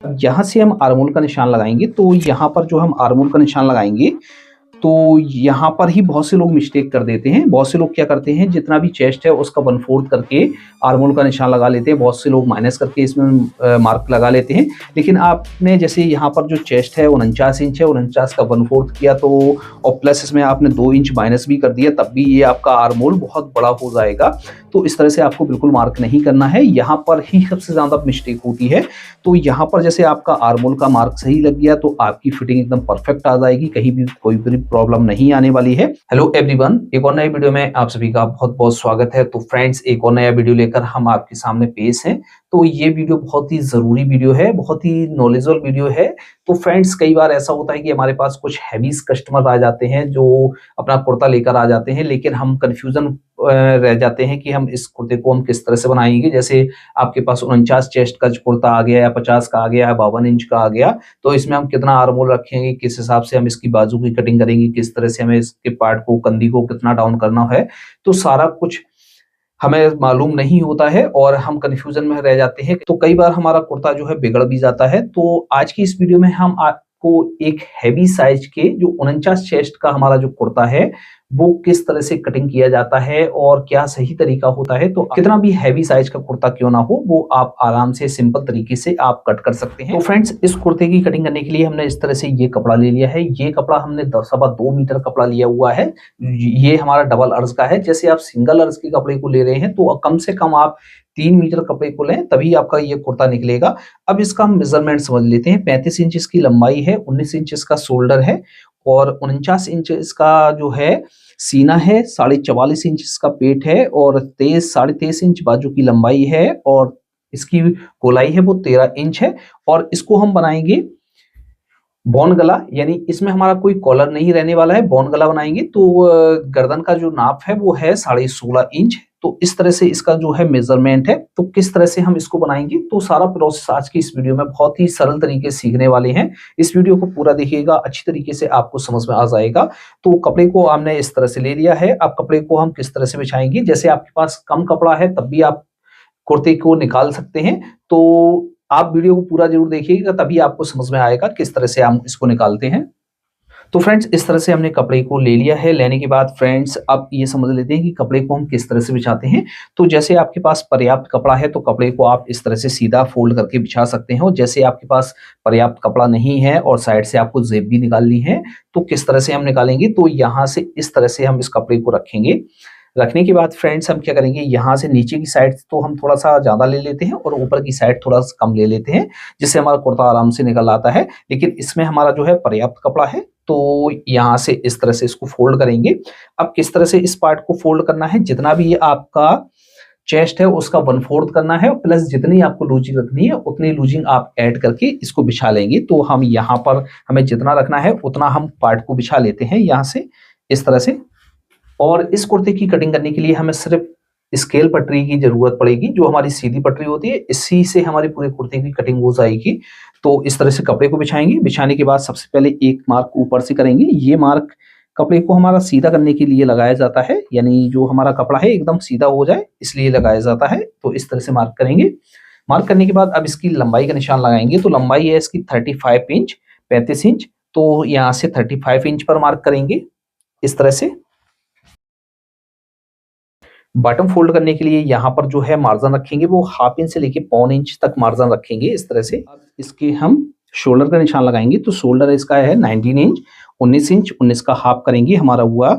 यहाँ से हम आर्मोल का निशान लगाएंगे, तो यहाँ पर जो हम आर्मोल का निशान लगाएंगे तो यहाँ पर ही बहुत से लोग मिस्टेक कर देते हैं। बहुत से लोग क्या करते हैं, जितना भी चेस्ट है उसका 1/4 करके आर्मोल का निशान लगा लेते हैं। बहुत से लोग माइनस करके इसमें मार्क लगा लेते हैं। लेकिन आपने जैसे यहाँ पर जो चेस्ट है 49 इंच है, 49 का 1/4 किया तो और प्लस इसमें आपने 2 इंच माइनस भी कर दिया, तब भी ये आपका आर्मोल बहुत बड़ा हो जाएगा। तो इस तरह से आपको बिल्कुल मार्क नहीं करना है। यहाँ पर ही सबसे ज़्यादा मिस्टेक होती है। तो यहाँ पर जैसे आपका आर्मोल का मार्क सही लग गया तो आपकी फिटिंग एकदम परफेक्ट आ जाएगी, कहीं भी कोई भी प्रॉब्लम नहीं आने वाली है। हेलो एवरीवन, एक और नए वीडियो में आप सभी का बहुत बहुत स्वागत है। तो फ्रेंड्स, एक और नया वीडियो लेकर हम आपके सामने पेश हैं। तो ये वीडियो बहुत ही जरूरी वीडियो है, बहुत ही नॉलेजेबल वीडियो है। तो फ्रेंड्स, कई बार ऐसा होता है कि हमारे पास कुछ हैवी कस्टमर आ जाते हैं जो अपना कुर्ता लेकर आ जाते हैं, लेकिन हम कंफ्यूजन रह जाते हैं कि हम इस कुर्ते को हम किस तरह से बनाएंगे। जैसे आपके पास 49 चेस्ट का कुर्ता आ गया या 50 का आ गया या 52 इंच का आ गया, तो इसमें हम कितना आर्मोल रखेंगे, किस हिसाब से हम इसकी बाजू की कटिंग करेंगे, किस तरह से हमें इसके पार्ट को, कंधी को कितना डाउन करना है, तो सारा कुछ हमें मालूम नहीं होता है और हम कंफ्यूजन में रह जाते हैं। तो कई बार हमारा कुर्ता जो है बिगड़ भी जाता है। तो आज की इस वीडियो में हम आपको एक हैवी साइज के जो 49 चेस्ट का हमारा जो कुर्ता है वो किस तरह से कटिंग किया जाता है और क्या सही तरीका होता है। तो कितना भी हैवी साइज का कुर्ता क्यों ना हो, वो आप आराम से सिंपल तरीके से आप कट कर सकते हैं। तो फ्रेंड्स, इस कुर्ते की कटिंग करने के लिए हमने इस तरह से ये कपड़ा ले लिया है। ये कपड़ा हमने 2.25 मीटर कपड़ा लिया हुआ है। ये हमारा डबल अर्ज का है। जैसे आप सिंगल अर्ज के कपड़े को ले रहे हैं तो कम से कम आप 3 मीटर कपड़े को लें, तभी आपका ये कुर्ता निकलेगा। अब इसका हम मेजरमेंट समझ लेते हैं। 35 इंच इसकी लंबाई है, 19 इंच इसका शोल्डर है और 49 इंच इसका जो है सीना है, 44.5 इंच इसका पेट है और 23.5 इंच बाजू की लंबाई है और इसकी गोलाई है वो 13 इंच है। और इसको हम बनाएंगे बॉन गला, यानी इसमें हमारा कोई कॉलर नहीं रहने वाला है। बॉन गला बनाएंगे तो गर्दन का जो नाप है वो है 16.5 इंच। तो इस तरह से इसका जो है मेजरमेंट है। तो किस तरह से हम इसको बनाएंगे, तो सारा प्रोसेस आज की इस वीडियो में बहुत ही सरल तरीके से सीखने वाले हैं। इस वीडियो को पूरा देखिएगा, अच्छी तरीके से आपको समझ में आ जाएगा। तो कपड़े को हमने इस तरह से ले लिया है। अब कपड़े को हम किस तरह से बिछाएंगे, जैसे आपके पास कम कपड़ा है तब भी आप कुर्ते को निकाल सकते हैं। तो आप वीडियो को पूरा जरूर देखिएगा, तभी आपको समझ में आएगा किस तरह से हम इसको निकालते हैं। तो फ्रेंड्स, इस तरह से हमने कपड़े को ले लिया है। लेने के बाद फ्रेंड्स, अब ये समझ लेते हैं कि कपड़े को हम किस तरह से बिछाते हैं। तो जैसे आपके पास पर्याप्त कपड़ा है तो कपड़े को आप इस तरह से सीधा फोल्ड करके बिछा सकते हैं। और जैसे आपके पास पर्याप्त कपड़ा नहीं है और साइड से आपको जेब भी निकालनी है, तो किस तरह से हम निकालेंगे, तो यहाँ से इस तरह से हम इस कपड़े को रखेंगे। रखने के बाद फ्रेंड्स, हम क्या करेंगे, यहाँ से नीचे की साइड तो हम थोड़ा सा ज्यादा ले लेते हैं और ऊपर की साइड थोड़ा सा कम ले लेते हैं, जिससे हमारा कुर्ता आराम से निकल आता है। लेकिन इसमें हमारा जो है पर्याप्त कपड़ा है, तो यहाँ से इस तरह से इसको फोल्ड करेंगे। अब किस तरह से इस पार्ट को फोल्ड करना है, जितना भी ये आपका चेस्ट है उसका 1/4 करना है, प्लस जितनी आपको लूजिंग रखनी है उतनी लूजिंग आप ऐड करके इसको बिछा लेंगे। तो हम यहाँ पर हमें जितना रखना है उतना हम पार्ट को बिछा लेते हैं यहाँ से इस तरह से। और इस कुर्ते की कटिंग करने के लिए हमें सिर्फ स्केल पटरी की जरूरत पड़ेगी, जो हमारी सीधी पटरी होती है। इसी से हमारी पूरे कुर्ते की कटिंग हो जाएगी। तो इस तरह से कपड़े को बिछाएंगे। बिछाने के बाद सबसे पहले एक मार्क ऊपर से करेंगे। ये मार्क कपड़े को हमारा सीधा करने के लिए लगाया जाता है, यानी जो हमारा कपड़ा है एकदम सीधा हो जाए इसलिए लगाया जाता है। तो इस तरह से मार्क करेंगे। मार्क करने के बाद अब इसकी लंबाई का निशान लगाएंगे। तो लंबाई है इसकी 35 इंच, 35 इंच। तो यहाँ से 35 इंच पर मार्क करेंगे इस तरह से। बॉटम फोल्ड करने के लिए यहाँ पर जो है मार्जिन रखेंगे वो 1/2 इंच से लेके 1.25 इंच तक मार्जिन रखेंगे इस तरह से। अब इसके हम शोल्डर का निशान लगाएंगे। तो शोल्डर इसका है 19 इंच, 19 इंच, 19 का हाफ करेंगे, हमारा हुआ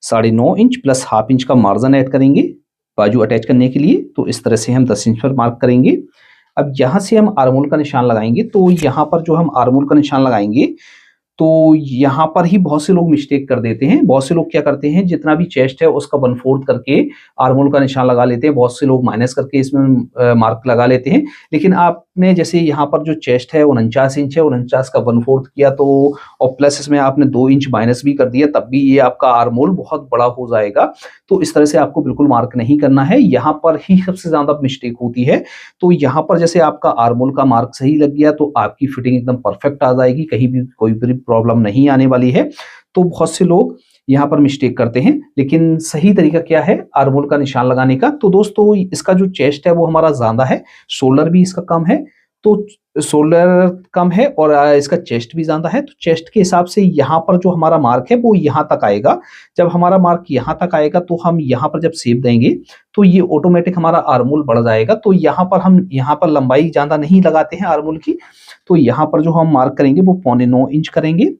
9.5 इंच प्लस 1/2 इंच का मार्जिन ऐड करेंगे बाजू अटैच करने के लिए। तो इस तरह से हम 10 इंच पर मार्क करेंगे। अब यहाँ से हम आर्मोल का निशान लगाएंगे। तो यहाँ पर जो हम आर्मोल का निशान लगाएंगे तो यहाँ पर ही बहुत से लोग मिस्टेक कर देते हैं। बहुत से लोग क्या करते हैं, जितना भी चेस्ट है उसका 1/4 करके आर्मोल का निशान लगा लेते हैं। बहुत से लोग माइनस करके इसमें मार्क लगा लेते हैं। लेकिन आपने जैसे यहाँ पर जो चेस्ट है 49 इंच है, 49 का 1/4 किया तो और प्लस इसमें आपने 2 इंच माइनस भी कर दिया, तब भी ये आपका आर्मोल बहुत बड़ा हो जाएगा। तो इस तरह से आपको बिल्कुल मार्क नहीं करना है। यहाँ पर ही सबसे ज्यादा मिस्टेक होती है। तो यहाँ पर जैसे आपका आर्मोल का मार्क सही लग गया तो आपकी फिटिंग एकदम परफेक्ट आ जाएगी, कहीं भी कोई भी प्रॉब्लम नहीं आने वाली है। तो बहुत से लोग यहाँ पर मिस्टेक करते हैं। लेकिन सही तरीका क्या है आर्मोल का निशान लगाने का, तो दोस्तों इसका जो चेस्ट है वो हमारा ज्यादा है, शोल्डर भी इसका कम है। तो शोल्डर कम है और इसका चेस्ट भी ज्यादा है, तो चेस्ट के हिसाब से यहाँ पर जो हमारा मार्क है वो यहाँ तक आएगा। जब हमारा मार्क यहाँ तक आएगा तो हम यहाँ पर जब शेप देंगे तो ये ऑटोमेटिक हमारा आर्मोल बढ़ जाएगा। तो यहाँ पर हम यहाँ पर लंबाई ज्यादा नहीं लगाते हैं आर्मोल की, तो यहाँ पर जो हम मार्क करेंगे वो 9.25 इंच करेंगे।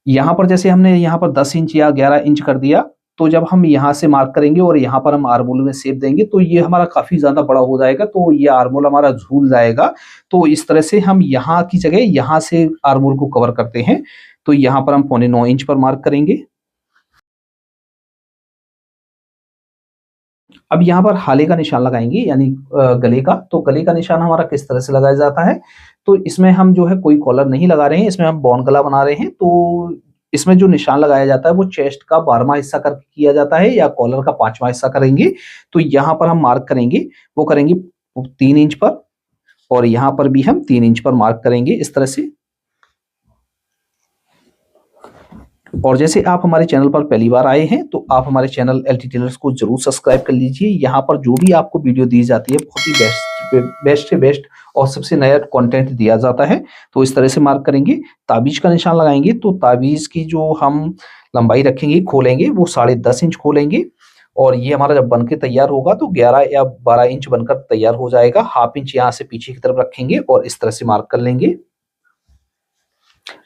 यहाँ पर जैसे हमने यहाँ पर 10 इंच या 11 इंच कर दिया, तो जब हम यहाँ से मार्क करेंगे और यहाँ पर हम आर्मोल में शेप देंगे तो ये हमारा काफी ज्यादा बड़ा हो जाएगा, तो ये आर्मोल हमारा झूल जाएगा। तो इस तरह से हम यहाँ की जगह यहाँ से आर्मोल को कवर करते हैं। तो यहाँ पर हम 9.25 इंच पर मार्क करेंगे। अब यहाँ पर हाले का निशान लगाएंगे, यानी गले का। तो गले का निशान हमारा किस तरह से लगाया जाता है, तो इसमें हम जो है कोई कॉलर नहीं लगा रहे हैं, इसमें हम बॉन गला बना रहे हैं। तो इसमें जो निशान लगाया जाता है वो चेस्ट का 12वां हिस्सा करके किया जाता है या कॉलर का 5वां हिस्सा करेंगे। तो यहाँ पर हम मार्क करेंगे, वो करेंगे 3 इंच पर, और यहाँ पर भी हम 3 इंच पर मार्क करेंगे इस तरह से। और जैसे आप हमारे चैनल पर पहली बार आए हैं तो आप हमारे चैनल LT टेलर्स को जरूर सब्सक्राइब कर लीजिए। यहाँ पर जो भी आपको वीडियो दी जाती है बहुत ही बेस्ट से बेस्ट और सबसे नया कंटेंट दिया जाता है। तो इस तरह से मार्क करेंगे। ताबीज का निशान लगाएंगे, तो ताबीज की जो हम लंबाई रखेंगे, खोलेंगे, वो 10.5 इंच खोलेंगे। और ये हमारा जब बनके तैयार होगा तो 11 या 12 इंच बनकर तैयार हो जाएगा। हाफ इंच यहाँ से पीछे की तरफ रखेंगे और इस तरह से मार्क कर लेंगे।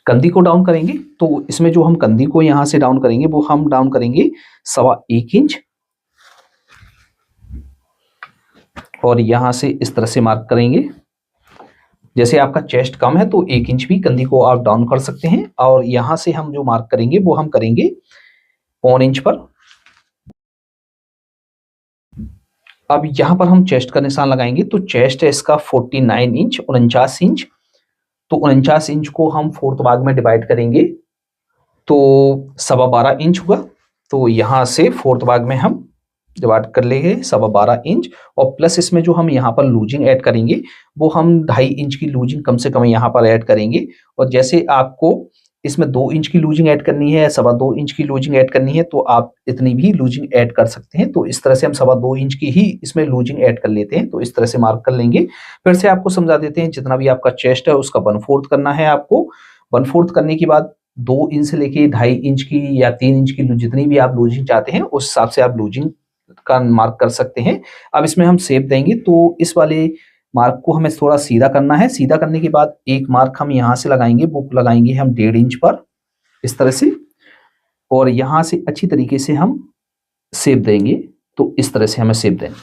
कंधी को डाउन करेंगे, तो इसमें जो हम कंधी को यहां से डाउन करेंगे वो हम डाउन करेंगे 1.25 इंच, और यहां से इस तरह से मार्क करेंगे। जैसे आपका चेस्ट कम है तो 1 इंच भी कंधी को आप डाउन कर सकते हैं। और यहां से हम जो मार्क करेंगे वो हम करेंगे 1.25 इंच पर। अब यहां पर हम चेस्ट का निशान लगाएंगे, तो चेस्ट है इसका 49 इंच, 49 इंच। तो 49 इंच को हम 4th भाग में डिवाइड करेंगे तो 12.25 इंच हुआ। तो यहाँ से 4th भाग में हम डिवाइड कर लेंगे 12.25 इंच, और प्लस इसमें जो हम यहाँ पर लूजिंग ऐड करेंगे वो हम 2.5 इंच की लूजिंग कम से कम यहाँ पर ऐड करेंगे। और जैसे आपको इसमें 2 इंच की लूजिंग ऐड करनी है या 2.25 इंच की लूजिंग ऐड करनी है तो आप इतनी भी लूजिंग ऐड कर सकते हैं। तो इस तरह से हम 2.25 इंच की ही इसमें लूजिंग ऐड कर लेते हैं। तो इस तरह से मार्क कर लेंगे। फिर से आपको समझा देते हैं, जितना भी आपका चेस्ट है उसका 1/4 करना है आपको। 1/4 करने के बाद 2 इंच से लेके 2.5 इंच की या 3 इंच की जितनी भी आप लूजिंग चाहते हैं उस हिसाब से आप लूजिंग का मार्क कर सकते हैं। अब इसमें हम शेप देंगे, तो इस वाले मार्क को हमें थोड़ा सीधा करना है। सीधा करने के बाद एक मार्क हम यहाँ से लगाएंगे, वो लगाएंगे हम 1.5 इंच पर इस तरह से, और यहां से अच्छी तरीके से हम शेप देंगे। तो इस तरह से हमें शेप देंगे।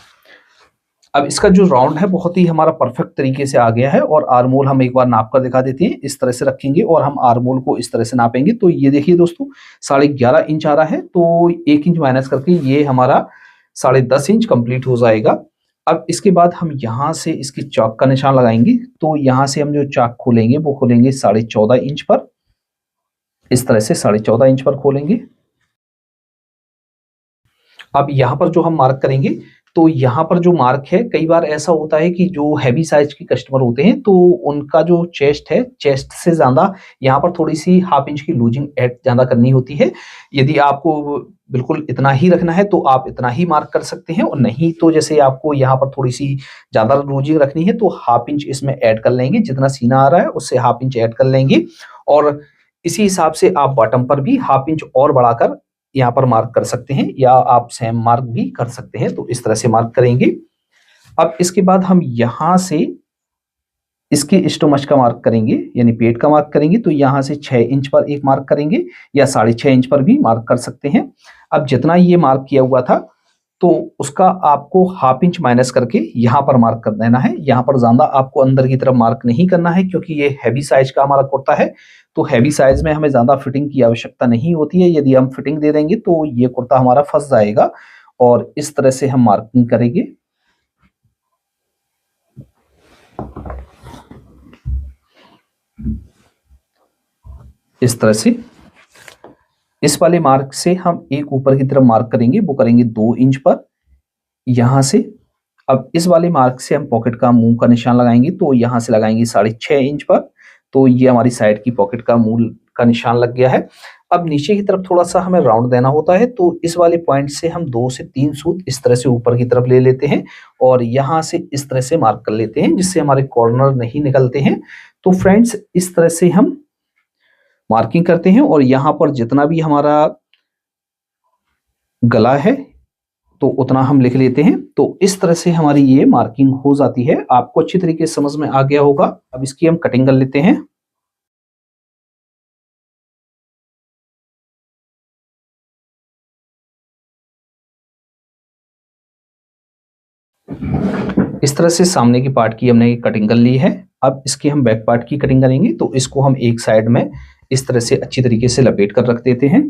अब इसका जो राउंड है बहुत ही हमारा परफेक्ट तरीके से आ गया है। और आर्मोल हम एक बार नाप कर दिखा देते हैं। इस तरह से रखेंगे और हम आर्मोल को इस तरह से नापेंगे। तो ये देखिए दोस्तों 11.5 इंच आ रहा है, तो 1 इंच माइनस करके ये हमारा 10.5 इंच कंप्लीट हो जाएगा। अब इसके बाद हम यहाँ से इसकी चौक का निशान लगाएंगे। तो यहाँ से हम जो चाक खोलेंगे वो खोलेंगे 14.5 इंच पर, इस तरह से 14.5 इंच पर खोलेंगे। अब यहाँ पर जो हम मार्क करेंगे, तो यहाँ पर जो मार्क है, कई बार ऐसा होता है कि जो हैवी साइज के कस्टमर होते हैं तो उनका जो चेस्ट है, चेस्ट से ज्यादा यहाँ पर थोड़ी सी हाफ इंच की लूजिंग ऐड ज्यादा करनी होती है। यदि आपको बिल्कुल इतना ही रखना है तो आप इतना ही मार्क कर सकते हैं, और नहीं तो जैसे आपको यहाँ पर थोड़ी सी ज्यादा लूजिंग रखनी है तो हाफ इंच इसमें ऐड कर लेंगे। जितना सीना आ रहा है उससे हाफ इंच ऐड कर लेंगे, और इसी हिसाब से आप बॉटम पर भी हाफ इंच और बढ़ाकर यहाँ पर मार्क कर सकते हैं, या आप सेम मार्क भी कर सकते हैं। तो इस तरह से मार्क करेंगे। अब इसके बाद हम यहाँ से इसके स्टोमच का मार्क करेंगे, यानी पेट का मार्क करेंगे। तो यहाँ से 6 इंच पर एक मार्क करेंगे, या 6.5 इंच पर भी मार्क कर सकते हैं। अब जितना ये मार्क किया हुआ था तो उसका आपको हाफ इंच माइनस करके यहाँ पर मार्क कर देना है। यहाँ पर ज्यादा आपको अंदर की तरफ मार्क नहीं करना है, क्योंकि ये हैवी साइज का हमारा कुर्ता है। तो हैवी साइज में हमें ज्यादा फिटिंग की आवश्यकता नहीं होती है। यदि हम फिटिंग दे देंगे तो ये कुर्ता हमारा फंस जाएगा। और इस तरह से हम मार्किंग करेंगे। इस तरह से इस वाले मार्क से हम एक ऊपर की तरफ मार्क करेंगे, वो करेंगे 2 इंच पर यहां से। अब इस वाले मार्क से हम पॉकेट का मुंह का निशान लगाएंगे, तो यहां से लगाएंगे 6.5 इंच पर। तो ये हमारी साइड की पॉकेट का मुंह का निशान लग गया है। अब नीचे की तरफ थोड़ा-सा हमें राउंड देना होता है, तो इस वाले पॉइंट से हम 2 से 3 सूत इस तरह से ऊपर की तरफ ले लेते हैं और यहाँ से इस तरह से मार्क कर लेते हैं, जिससे हमारे कॉर्नर नहीं निकलते हैं। तो फ्रेंड्स, इस तरह से हम मार्किंग करते हैं और यहाँ पर जितना भी हमारा गला है, तो उतना हम लिख लेते हैं। तो इस तरह से हमारी ये मार्किंग हो जाती है। आपको अच्छी तरीके से समझ में आ गया होगा। अब इसकी हम कटिंग कर लेते हैं। इस तरह से सामने की पार्ट की हमने कटिंग कर ली है। अब इसकी हम बैक पार्ट की कटिंग करेंगे, तो इसको हम एक साइड में इस तरह से अच्छी तरीके से लपेट कर रख देते हैं।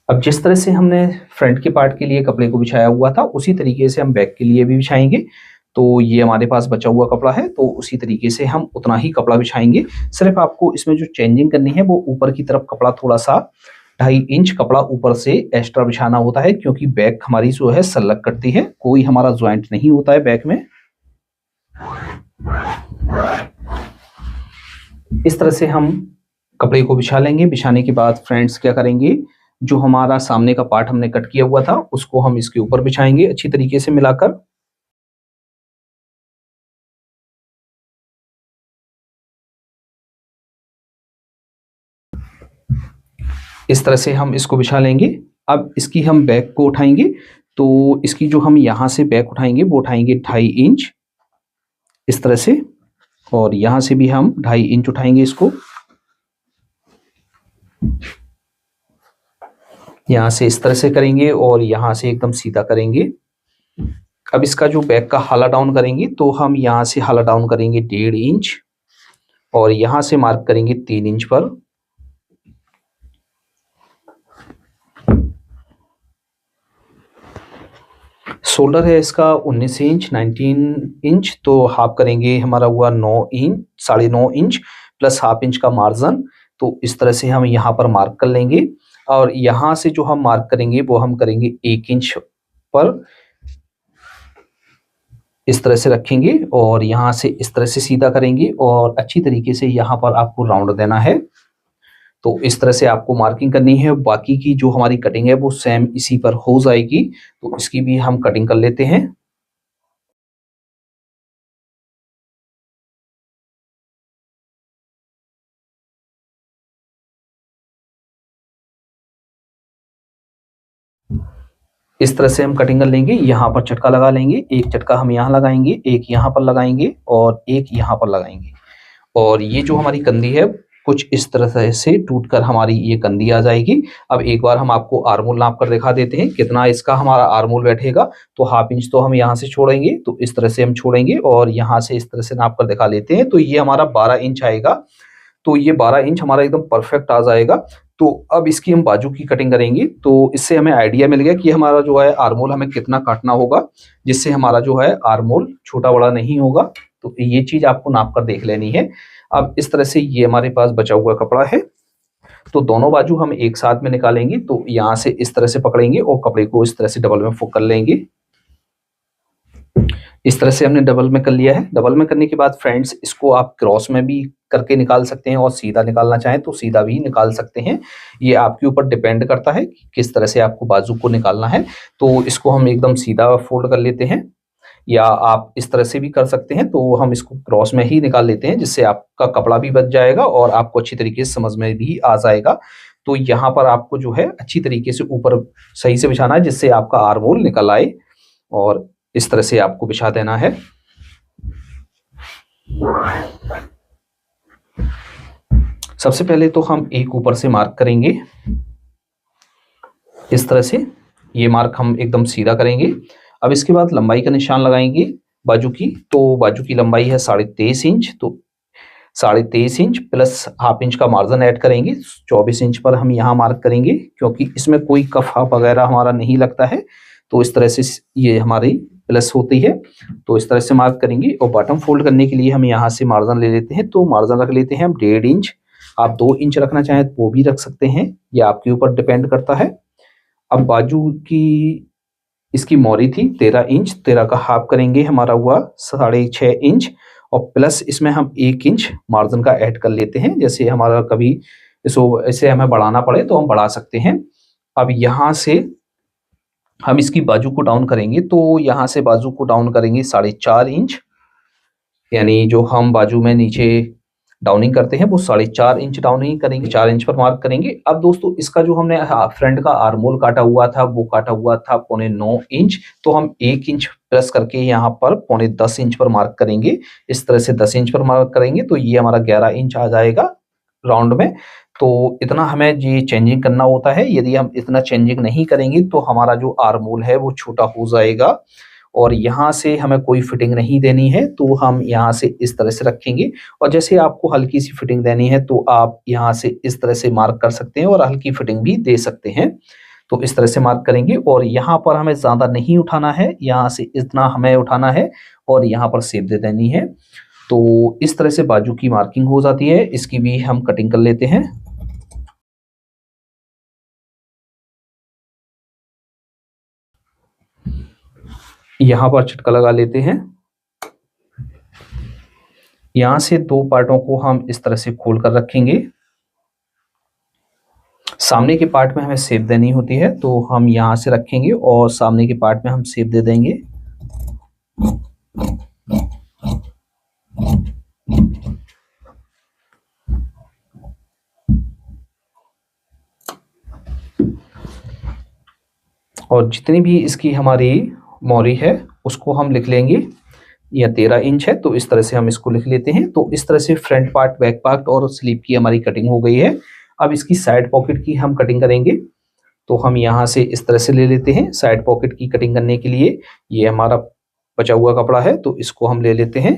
अब जिस तरह से हमने फ्रंट के पार्ट के लिए कपड़े को बिछाया हुआ था, उसी तरीके से हम बैक के लिए भी बिछाएंगे। तो ये हमारे पास बचा हुआ कपड़ा है, तो उसी तरीके से हम उतना ही कपड़ा बिछाएंगे। सिर्फ आपको इसमें जो चेंजिंग करनी है, वो ऊपर की तरफ कपड़ा थोड़ा सा 2.5 इंच कपड़ा ऊपर से एक्स्ट्रा बिछाना होता है, क्योंकि बैक हमारी जो है सल्लग कटती है, कोई हमारा ज्वाइंट नहीं होता है बैक में। इस तरह से हम कपड़े को बिछा लेंगे। बिछाने के बाद फ्रेंड्स क्या करेंगे, जो हमारा सामने का पार्ट हमने कट किया हुआ था, उसको हम इसके ऊपर बिछाएंगे अच्छी तरीके से मिलाकर। इस तरह से हम इसको बिछा लेंगे। अब इसकी हम बैक को उठाएंगे, तो इसकी जो हम यहाँ से बैक उठाएंगे, वो उठाएंगे 2.5 इंच इस तरह से, और यहाँ से भी हम 2.5 इंच उठाएंगे इसको। यहाँ से इस तरह से करेंगे और यहाँ से एकदम सीधा करेंगे। अब इसका जो बैक का हाला डाउन करेंगे, तो हम यहाँ से हाला डाउन करेंगे 1.5 इंच और यहाँ से मार्क करेंगे 3 इंच पर। शोल्डर है इसका 19 इंच 19 इंच, तो हाफ करेंगे हमारा हुआ 9 inch 9.5 inch plus half inch का मार्जिन। तो इस तरह से हम यहाँ पर मार्क कर लेंगे और यहाँ से जो हम मार्क करेंगे, वो हम करेंगे 1 इंच पर इस तरह से रखेंगे और यहाँ से इस तरह से सीधा करेंगे और अच्छी तरीके से यहाँ पर आपको राउंड देना है। तो इस तरह से आपको मार्किंग करनी है। बाकी की जो हमारी कटिंग है, वो सेम इसी पर हो जाएगी। तो इसकी भी हम कटिंग कर लेते हैं। इस तरह से हम कटिंग कर लेंगे। यहाँ पर चटका लगा लेंगे, एक चटका हम यहाँ लगाएंगे, एक यहाँ पर लगाएंगे और एक यहाँ पर लगाएंगे। और ये जो हमारी कंधी है, कुछ इस तरह से टूटकर हमारी ये कंधी आ जाएगी। अब एक बार हम आपको आर्मोल नाप कर दिखा देते हैं कितना इसका हमारा आर्मोल बैठेगा। तो हाफ इंच तो हम यहाँ से छोड़ेंगे, तो इस तरह से हम छोड़ेंगे और यहाँ से इस तरह से नाप कर दिखा लेते हैं। तो ये हमारा 12 इंच आएगा। तो ये 12 इंच हमारा एकदम परफेक्ट आ जाएगा। तो अब इसकी हम बाजू की कटिंग करेंगे। तो इससे हमें आइडिया मिल गया कि हमारा जो है आर्मोल हमें कितना काटना होगा, जिससे हमारा जो है आर्मोल छोटा बड़ा नहीं होगा। तो ये चीज आपको नाप कर देख लेनी है। अब इस तरह से ये हमारे पास बचा हुआ कपड़ा है, तो दोनों बाजू हम एक साथ में निकालेंगे। तो यहाँ से इस तरह से पकड़ेंगे और कपड़े को इस तरह से डबल में फोल्ड कर लेंगे। इस तरह से हमने डबल में कर लिया है। डबल में करने के बाद फ्रेंड्स, इसको आप क्रॉस में भी करके निकाल सकते हैं और सीधा निकालना चाहें तो सीधा भी निकाल सकते हैं। ये आपके ऊपर डिपेंड करता है कि किस तरह से आपको बाजू को निकालना है। तो इसको हम एकदम सीधा फोल्ड कर लेते हैं, या आप इस तरह से भी कर सकते हैं। तो हम इसको क्रॉस में ही निकाल लेते हैं, जिससे आपका कपड़ा भी बच जाएगा और आपको अच्छी तरीके से समझ में भी आ जाएगा। तो यहाँ पर आपको जो है अच्छी तरीके से ऊपर सही से बिछाना है, जिससे आपका आर्मोल निकल आए, और इस तरह से आपको बिछा देना है। सबसे पहले तो हम एक ऊपर से मार्क करेंगे इस तरह से। ये मार्क हम एकदम सीधा करेंगे। अब इसके बाद लंबाई का निशान लगाएंगे बाजू की। तो बाजू की लंबाई है 23.5 इंच। तो 23.5 इंच प्लस हाफ इंच का मार्जिन ऐड करेंगे। 24 इंच पर हम यहाँ मार्क करेंगे, क्योंकि इसमें कोई कफ वगैरह हमारा नहीं लगता है। तो इस तरह से ये हमारी प्लस होती है। तो इस तरह से मार्क करेंगे और बॉटम फोल्ड करने के लिए हम यहाँ से मार्जिन ले लेते हैं। तो मार्जिन रख लेते हैं हम 1.5 इंच। आप 2 इंच रखना चाहें तो वो भी रख सकते हैं, यह आपके ऊपर डिपेंड करता है। अब बाजू की इसकी मोरी थी 13 इंच, 13 का हाफ करेंगे, हमारा हुआ 6.5 इंच। और प्लस इसमें हम 1 इंच मार्जिन का ऐड कर लेते हैं। जैसे हमारा कभी इसको ऐसे हमें बढ़ाना पड़े तो हम बढ़ा सकते हैं। अब यहाँ से हम इसकी बाजू को डाउन करेंगे, तो यहाँ से बाजू को डाउन करेंगे 4.5 इंच, यानी जो हम बाजू में नीचे डाउनिंग करते हैं वो 4.5 इंच डाउनिंग करेंगे, 4 इंच पर मार्क करेंगे। अब दोस्तों इसका जो हमने फ्रंट का आर्मोल काटा हुआ था वो काटा हुआ था 9.25 इंच, तो हम 1 इंच प्लस करके यहाँ पर 9.10 इंच पर मार्क करेंगे। इस तरह से 10 इंच पर मार्क करेंगे तो ये हमारा 11 इंच आ जाएगा राउंड में। तो इतना हमें ये चेंजिंग करना होता है। यदि हम इतना चेंजिंग नहीं करेंगे तो हमारा जो आर्मोल है वो छोटा हो जाएगा और यहाँ से हमें कोई फिटिंग नहीं देनी है, तो हम यहाँ से इस तरह से रखेंगे। और जैसे आपको हल्की सी फिटिंग देनी है तो आप यहाँ से इस तरह से मार्क कर सकते हैं और हल्की फिटिंग भी दे सकते हैं। तो इस तरह से मार्क करेंगे और यहाँ पर हमें ज़्यादा नहीं उठाना है, यहाँ से इतना हमें उठाना है और यहाँ पर शेप दे देनी है। तो इस तरह से बाजू की मार्किंग हो जाती है। इसकी भी हम कटिंग कर लेते हैं। यहाँ पर झटका लगा लेते हैं। यहाँ से 2 पार्टों को हम इस तरह से खोल कर रखेंगे। सामने के पार्ट में हमें शेप देनी होती है तो हम यहाँ से रखेंगे और सामने के पार्ट में हम शेप दे देंगे। और जितनी भी इसकी हमारी मोरी है उसको हम लिख लेंगे। यह 13 इंच है तो इस तरह से हम इसको लिख लेते हैं। तो इस तरह से फ्रंट पार्ट, बैक पार्ट और स्लीव की हमारी कटिंग हो गई है। अब इसकी साइड पॉकेट की हम कटिंग करेंगे। तो हम यहाँ से इस तरह से ले लेते हैं साइड पॉकेट की कटिंग करने के लिए। ये हमारा बचा हुआ कपड़ा है तो इसको हम ले लेते हैं।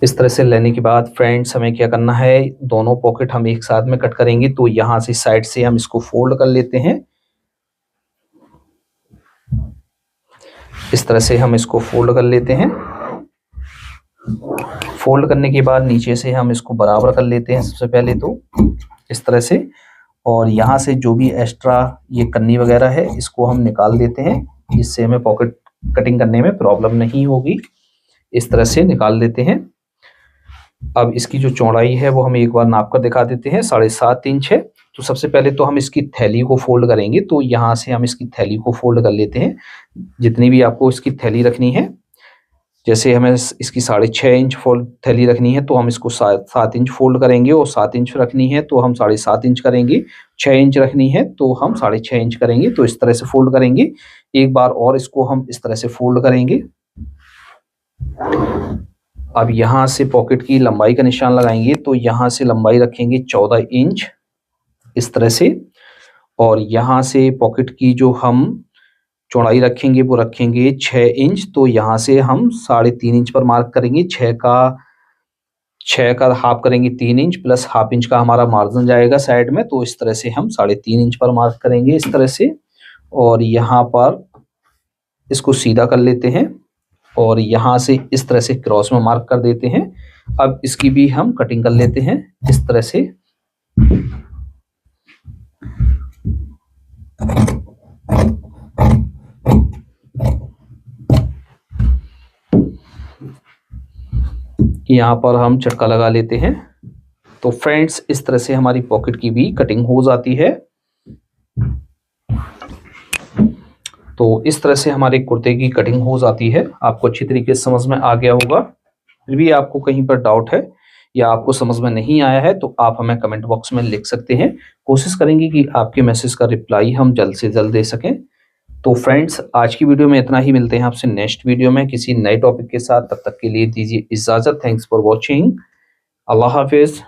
इस तरह से लेने के बाद फ्रेंड्स हमें क्या करना है, दोनों पॉकेट हम एक साथ में कट करेंगे। तो यहाँ से साइड से हम इसको फोल्ड कर लेते हैं। इस तरह से हम इसको फोल्ड कर लेते हैं। फोल्ड करने के बाद नीचे से हम इसको बराबर कर लेते हैं सबसे पहले तो इस तरह से। और यहाँ से जो भी एक्स्ट्रा ये कन्नी वगैरह है इसको हम निकाल देते हैं, जिससे हमें पॉकेट कटिंग करने में प्रॉब्लम नहीं होगी। इस तरह से निकाल देते हैं। अब इसकी जो चौड़ाई है वो हम एक बार नाप कर दिखा देते हैं, 7.5 इंच है। तो सबसे पहले तो हम इसकी थैली को फोल्ड करेंगे। तो यहाँ से हम इसकी थैली को फोल्ड कर लेते हैं। जितनी भी आपको इसकी थैली रखनी है, जैसे हमें इसकी 6.5 इंच फोल्ड थैली रखनी है तो हम इसको 7 इंच फोल्ड करेंगे। और 7 इंच रखनी है तो हम 7.5 इंच करेंगे। 6 इंच रखनी है तो हम 6.5 इंच करेंगे। तो इस तरह से फोल्ड करेंगे। एक बार और इसको हम इस तरह से फोल्ड करेंगे। अब यहाँ से पॉकेट की लंबाई का निशान लगाएंगे। तो यहाँ से लंबाई रखेंगे 14 इंच इस तरह से। और यहाँ से पॉकेट की जो हम चौड़ाई रखेंगे वो रखेंगे 6 इंच। तो यहाँ से हम 3.5 इंच पर मार्क करेंगे। 6 का हाफ करेंगे 3 इंच प्लस हाफ इंच का हमारा मार्जिन जाएगा साइड में। तो इस तरह से हम 3.5 इंच पर मार्क करेंगे इस तरह से। और यहाँ पर इसको सीधा कर लेते हैं और यहाँ से इस तरह से क्रॉस में मार्क कर देते हैं। अब इसकी भी हम कटिंग कर लेते हैं इस तरह से। यहाँ पर हम चटका लगा लेते हैं। तो फ्रेंड्स इस तरह से हमारी पॉकेट की भी कटिंग हो जाती है। तो इस तरह से हमारे कुर्ते की कटिंग हो जाती है। आपको अच्छी तरीके से समझ में आ गया होगा। फिर भी आपको कहीं पर डाउट है या आपको समझ में नहीं आया है तो आप हमें कमेंट बॉक्स में लिख सकते हैं। कोशिश करेंगे कि आपके मैसेज का रिप्लाई हम जल्द से जल्द दे सकें। तो फ्रेंड्स आज की वीडियो में इतना ही। मिलते हैं आपसे नेक्स्ट वीडियो में किसी नए टॉपिक के साथ। तब तक के लिए दीजिए इजाजत। Thanks for watching. Allah Hafiz.